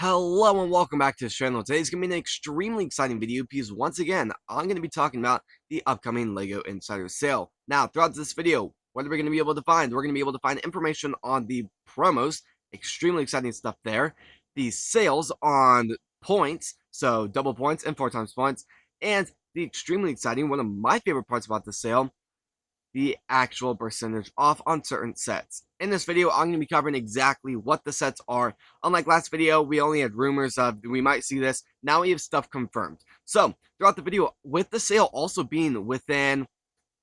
Hello and welcome back to this channel. Today's going to be an extremely exciting video because once again, I'm going to be talking about the upcoming LEGO Insider Sale. Now, throughout this video, what are we going to be able to find? We're going to be able to find information on the promos, extremely exciting stuff there, the sales on points, so double points and 4x points, and the extremely exciting, one of my favorite parts about the sale, the actual percentage off on certain sets. In this video, I'm going to be covering exactly what the sets are. Unlike last video, we only had rumors of we might see this. Now we have stuff confirmed. So, throughout the video, with the sale also being within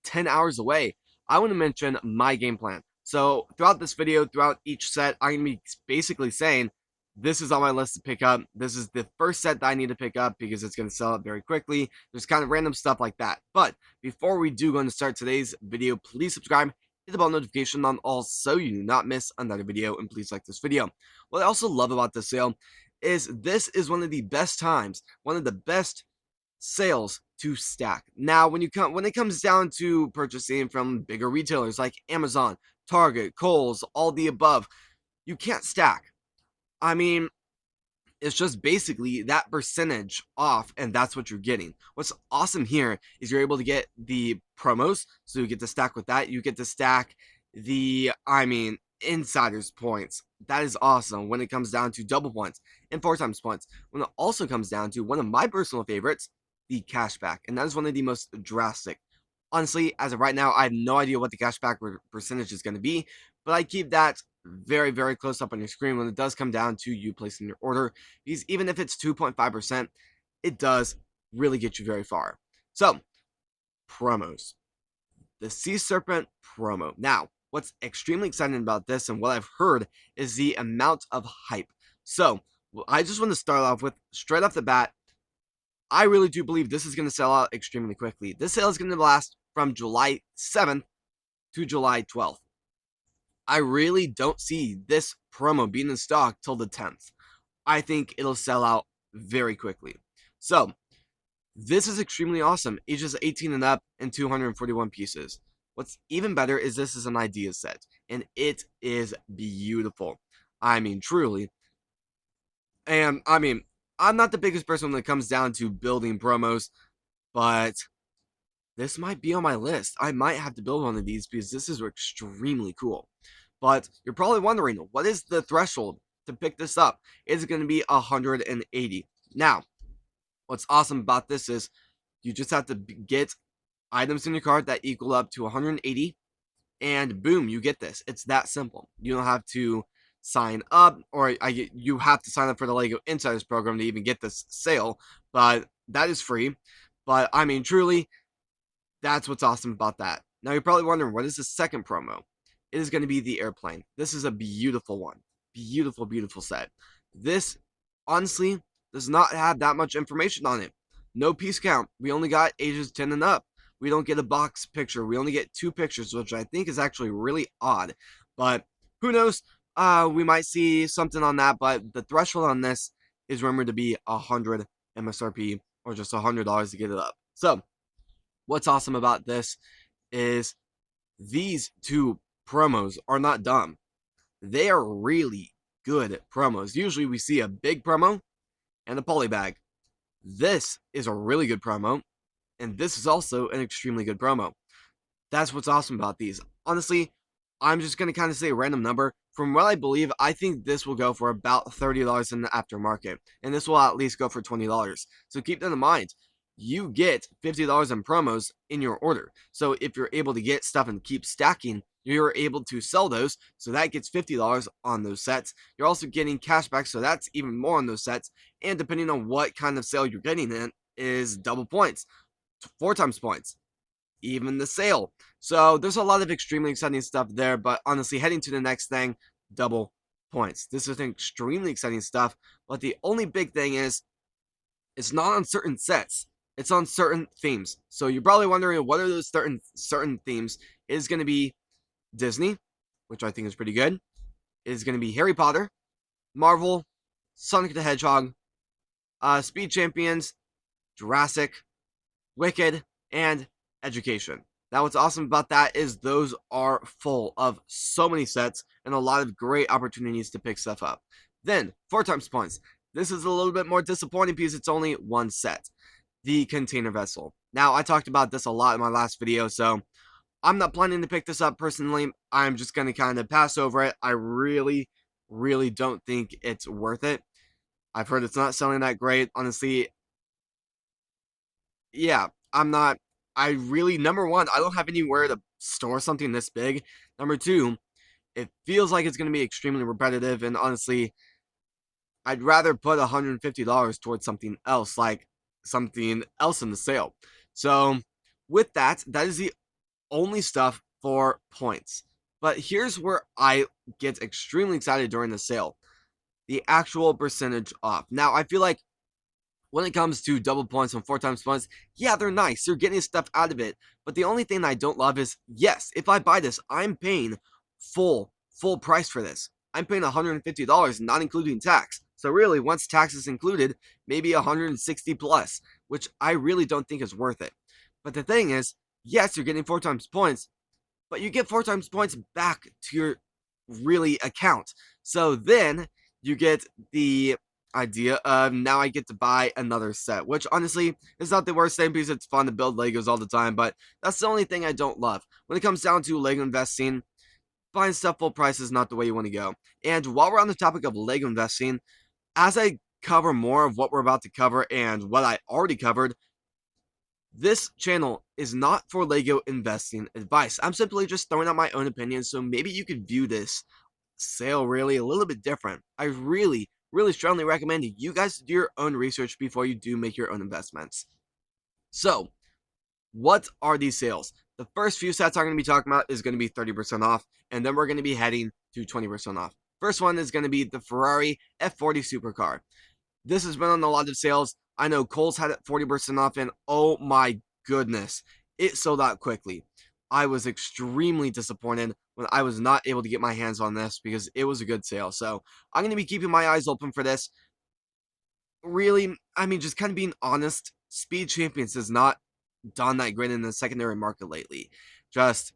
10 hours away, I want to mention my game plan. So, throughout this video, throughout each set, I'm going to be basically saying, this is on my list to pick up. This is the first set that I need to pick up because it's going to sell out very quickly. There's kind of random stuff like that. But before we do go and start today's video, please subscribe, hit the bell notification on all so you do not miss another video, and please like this video. What I also love about this sale is this is one of the best times, one of the best sales to stack. Now, when it comes down to purchasing from bigger retailers like Amazon, Target, Kohl's, all the above, you can't stack. I mean, it's just basically that percentage off, and that's what you're getting. What's awesome here is you're able to get the promos, so you get to stack with that. You get to stack the, insiders points. That is awesome when it comes down to double points and 4x points. When it also comes down to one of my personal favorites, the cashback, and that is one of the most drastic. Honestly, as of right now, I have no idea what the cashback percentage is going to be, but I keep that very, very close up on your screen when it does come down to you placing your order, because even if it's 2.5%, it does really get you very far. So, promos. The Sea Serpent promo. Now, what's extremely exciting about this and what I've heard is the amount of hype. So, I just want to start off with, straight off the bat, I really do believe this is going to sell out extremely quickly. This sale is going to last from July 7th to July 12th. I really don't see this promo being in stock till the 10th. I think it'll sell out very quickly. So, this is extremely awesome. Ages 18 and up and 241 pieces. What's even better is this is an idea set, and it is beautiful. I mean, truly. And, I'm not the biggest person when it comes down to building promos, but this might be on my list. I might have to build one of these because this is extremely cool. But you're probably wondering, what is the threshold to pick this up? It's going to be 180. Now, what's awesome about this is you just have to get items in your cart that equal up to 180, and boom, you get this. It's that simple. You don't have to sign up, or you have to sign up for the LEGO Insiders program to even get this sale, but that is free. But, truly, that's what's awesome about that. Now, you're probably wondering, what is the second promo? It is going to be the airplane. This is a beautiful one. Beautiful, beautiful set. This, honestly, does not have that much information on it. No piece count. We only got ages 10 and up. We don't get a box picture. We only get 2 pictures, which I think is actually really odd. But who knows? We might see something on that, but the threshold on this is rumored to be 100 MSRP, or just $100 to get it up. So, what's awesome about this is these two promos are not dumb. They are really good promos. Usually we see a big promo and a poly bag. This is a really good promo, and this is also an extremely good promo. That's what's awesome about these. Honestly, I'm just going to kind of say a random number. From what I believe, I think this will go for about $30 in the aftermarket, and this will at least go for $20. So keep that in mind. You get $50 in promos in your order. So if you're able to get stuff and keep stacking, you're able to sell those, so that gets $50 on those sets. You're also getting cashback, so that's even more on those sets. And depending on what kind of sale you're getting in, is double points, 4x points, even the sale. So there's a lot of extremely exciting stuff there, but honestly, heading to the next thing, double points. This is extremely exciting stuff, but the only big thing is, it's not on certain sets. It's on certain themes. So you're probably wondering, what are those certain themes? It is going to be Disney, which I think is pretty good. It is going to be Harry Potter, Marvel, Sonic the Hedgehog, Speed Champions, Jurassic, Wicked, and Education. Now, what's awesome about that is those are full of so many sets and a lot of great opportunities to pick stuff up. Then, 4x points. This is a little bit more disappointing because it's only one set, the container vessel. Now, I talked about this a lot in my last video, so I'm not planning to pick this up personally. I'm just going to kind of pass over it. I really, really don't think it's worth it. I've heard it's not selling that great. Honestly, yeah, I'm not. I really, number one, I don't have anywhere to store something this big. Number two, it feels like it's going to be extremely repetitive. And honestly, I'd rather put $150 towards something else, like something else in the sale. So, with that, that is the only stuff for points. But here's where I get extremely excited during the sale, the actual percentage off. Now, I feel like when it comes to double points and 4 times points, yeah, they're nice. You're getting stuff out of it. But the only thing I don't love is, yes, if I buy this, I'm paying full price for this. I'm paying $150, not including tax. So really, once tax is included, maybe 160 plus, which I really don't think is worth it. But the thing is, yes, you're getting 4 times points, but you get 4 times points back to your really account. So then you get the idea of now I get to buy another set, which honestly is not the worst thing because it's fun to build Legos all the time, but that's the only thing I don't love. When it comes down to Lego investing, buying stuff full price is not the way you want to go. And while we're on the topic of Lego investing, as I cover more of what we're about to cover and what I already covered, this channel is not for Lego investing advice. I'm simply just throwing out my own opinions, so maybe you could view this sale really a little bit different. I really strongly recommend you guys do your own research before you do make your own investments. So, what are these sales? The first few sets I'm going to be talking about is going to be 30% off, and then we're going to be heading to 20% off. First one is going to be the Ferrari F40 Supercar. This has been on a lot of sales. I know Kohl's had it 40% off, and oh my goodness, it sold out quickly. I was extremely disappointed when I was not able to get my hands on this because it was a good sale. So I'm going to be keeping my eyes open for this. Really, I mean, just kind of being honest, Speed Champions has not done that great in the secondary market lately. Just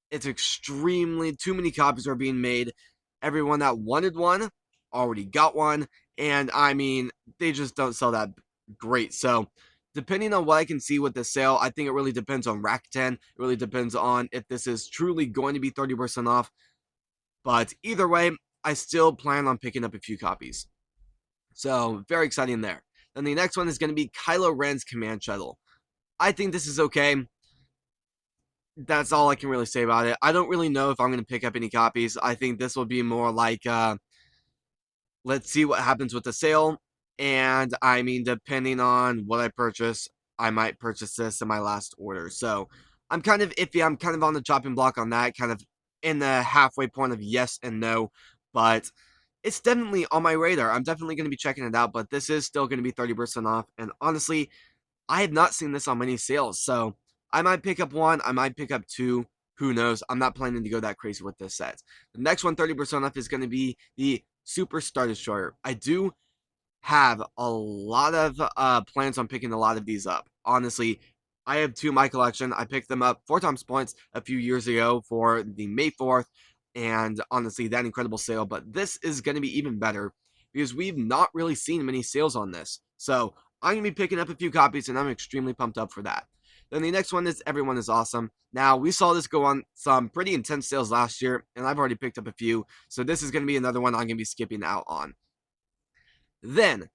it's extremely too many copies are being made. Everyone that wanted one already got one, and I mean, they just don't sell that great. So, depending on what I can see with the sale, I think it really depends on Rakuten. It really depends on if this is truly going to be 30% off. But either way, I still plan on picking up a few copies. So, very exciting there. Then the next one is going to be Kylo Ren's Command Shuttle. I think this is okay. That's all I can really say about it. I don't really know if I'm going to pick up any copies. I think this will be more like, let's see what happens with the sale. And I mean, depending on what I purchase, I might purchase this in my last order. So I'm kind of iffy. I'm kind of on the chopping block on that, kind of in the halfway point of yes and no. But it's definitely on my radar. I'm definitely going to be checking it out. But this is still going to be 30% off. And honestly, I have not seen this on many sales, so I might pick up one, I might pick up two. Who knows? I'm not planning to go that crazy with this set. The next one, 30% off, is going to be the Super Star Destroyer. I do have a lot of plans on picking a lot of these up. Honestly, I have two in my collection. I picked them up 4 times points a few years ago for the May 4th, and honestly, that incredible sale. But this is going to be even better because we've not really seen many sales on this. So I'm going to be picking up a few copies, and I'm extremely pumped up for that. Then the next one is Everyone is Awesome. Now, we saw this go on some pretty intense sales last year, and I've already picked up a few. So this is going to be another one I'm going to be skipping out on. Then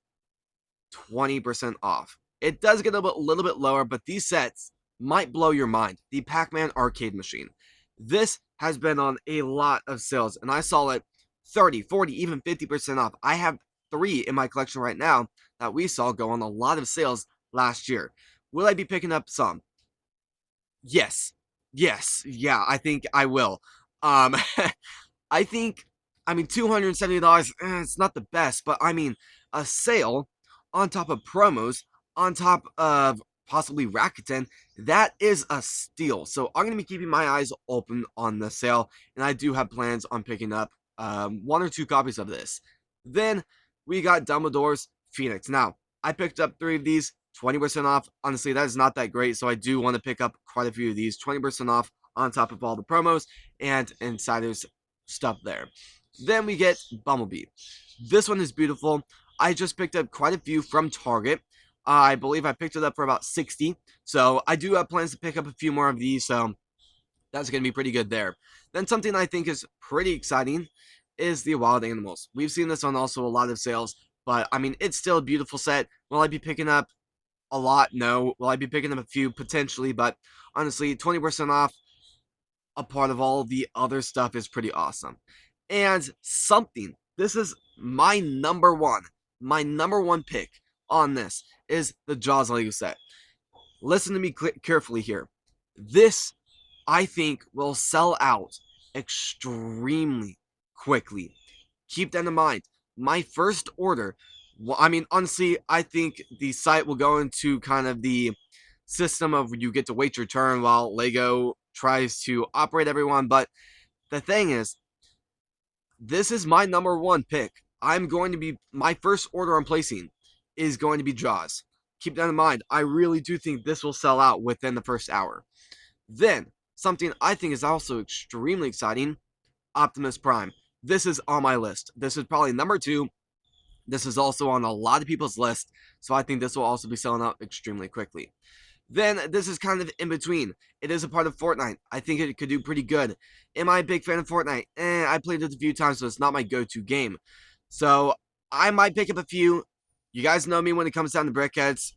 20% off. It does get a little bit lower, but these sets might blow your mind. The Pac-Man arcade machine. This has been on a lot of sales, and I saw it 30, 40, even 50% off. I have 3 in my collection right now that we saw go on a lot of sales last year. Will I be picking up some? Yes. Yes. Yeah, I think I will. Um, I think, I mean, $270, it's not the best, but I mean, a sale on top of promos, on top of possibly Rakuten, that is a steal. So I'm going to be keeping my eyes open on the sale, and I do have plans on picking up 1 or 2 copies of this. Then we got Dumbledore's Phoenix. Now, I picked up 3 of these, 20% off. Honestly, that is not that great, so I do want to pick up quite a few of these, 20% off on top of all the promos and insiders stuff there. Then we get Bumblebee. This one is beautiful. I just picked up quite a few from Target. I believe I picked it up for about 60. So I do have plans to pick up a few more of these. So that's going to be pretty good there. Then something I think is pretty exciting is the wild animals. We've seen this on also a lot of sales, but I mean, it's still a beautiful set. Will I be picking up a lot? No. Will I be picking up a few? Potentially, but honestly, 20% off a part of all the other stuff is pretty awesome. And something, this is my number one pick on this is the Jaws Lego set. Listen to me carefully here. This, I think, will sell out extremely quickly. Keep that in mind. My first order, well, I mean, honestly, I think the site will go into kind of the system of you get to wait your turn while Lego tries to operate everyone. But the thing is, this is my number one pick. My first order I'm placing is going to be Jaws. Keep that in mind. I really do think this will sell out within the first hour. Then, something I think is also extremely exciting, Optimus Prime. This is on my list. This is probably number 2. This is also on a lot of people's list, so I think this will also be selling out extremely quickly. Then this is kind of in between. It is a part of Fortnite. I think it could do pretty good. Am I a big fan of Fortnite? I played it a few times, so it's not my go-to game. So I might pick up a few. You guys know me when it comes down to brickheads.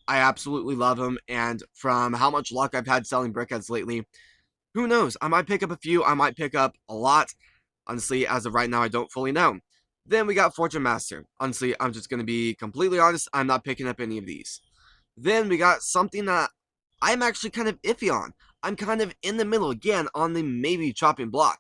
I absolutely love them, and from how much luck I've had selling brickheads lately, who knows? I might pick up a few. I might pick up a lot. Honestly, as of right now, I don't fully know. Then we got Fortune Master. Honestly, I'm just going to be completely honest. I'm not picking up any of these. Then we got something that I'm actually kind of iffy on. I'm kind of in the middle again on the maybe chopping block.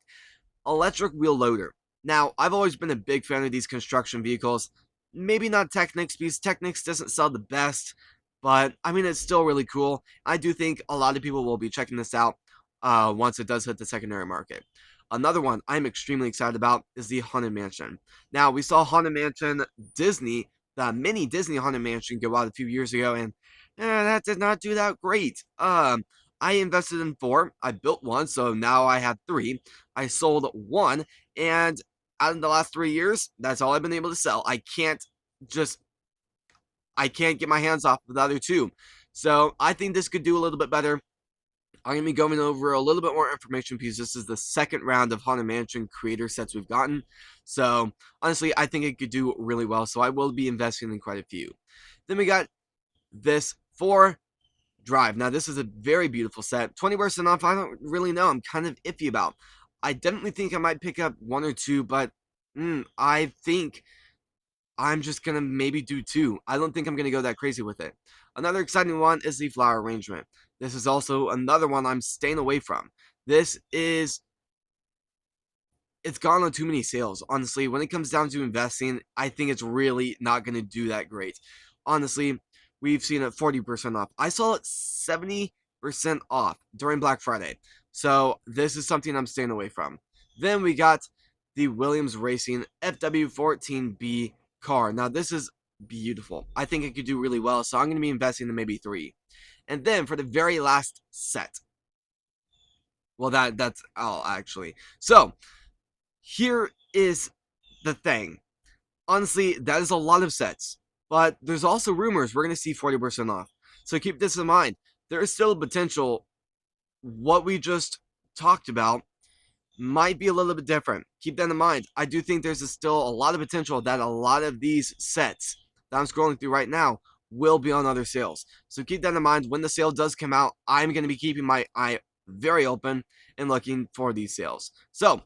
Electric wheel loader. Now, I've always been a big fan of these construction vehicles. Maybe not Technics, because Technics doesn't sell the best, but I mean, it's still really cool. I do think a lot of people will be checking this out once it does hit the secondary market. Another one I'm extremely excited about is the Haunted Mansion. Now, we saw Haunted Mansion Disney, the mini Disney Haunted Mansion go out a few years ago, and that did not do that great. I invested in 4. I built 1, so now I have 3. I sold 1, and out of the last 3 years, that's all I've been able to sell. I can't get my hands off of the other 2. So I think this could do a little bit better. I'm going to be going over a little bit more information because this is the second round of Haunted Mansion creator sets we've gotten. So honestly, I think it could do really well. So I will be investing in quite a few. Then we got this 4 Drive. Now this is a very beautiful set. 20% off, I don't really know. I'm kind of iffy about. I definitely think I might pick up 1 or 2, but I think I'm just going to maybe do 2. I don't think I'm going to go that crazy with it. Another exciting one is the flower arrangement. This is also another one I'm staying away from. It's gone on too many sales. Honestly, when it comes down to investing, I think it's really not going to do that great. Honestly, we've seen it 40% off. I saw it 70% off during Black Friday. So this is something I'm staying away from. Then we got the Williams Racing FW14B car. Now this is beautiful. I think it could do really well, so I'm going to be investing in maybe 3. And then for the very last set, well, that's all actually. So here is the thing. Honestly, that is a lot of sets, but there's also rumors we're going to see 40% off. So keep this in mind. There is still a potential what we just talked about might be a little bit different. Keep that in mind. I do think there's still a lot of potential that a lot of these sets that I'm scrolling through right now will be on other sales. So keep that in mind. When the sale does come out, I'm going to be keeping my eye very open and looking for these sales. So,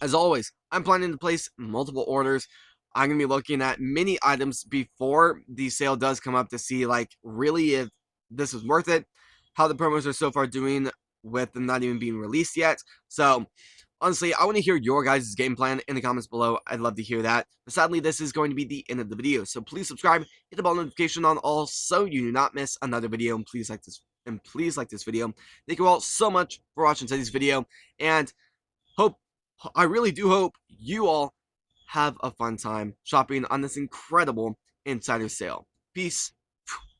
as always, I'm planning to place multiple orders. I'm going to be looking at many items before the sale does come up to see, like, really if this is worth it, how the promos are so far doing with them not even being released yet. So, honestly, I want to hear your guys' game plan in the comments below. I'd love to hear that. But sadly, this is going to be the end of the video. So please subscribe, hit the bell notification on all so you do not miss another video. And please like this video. Thank you all so much for watching today's video. And I really do hope you all have a fun time shopping on this incredible insider sale. Peace.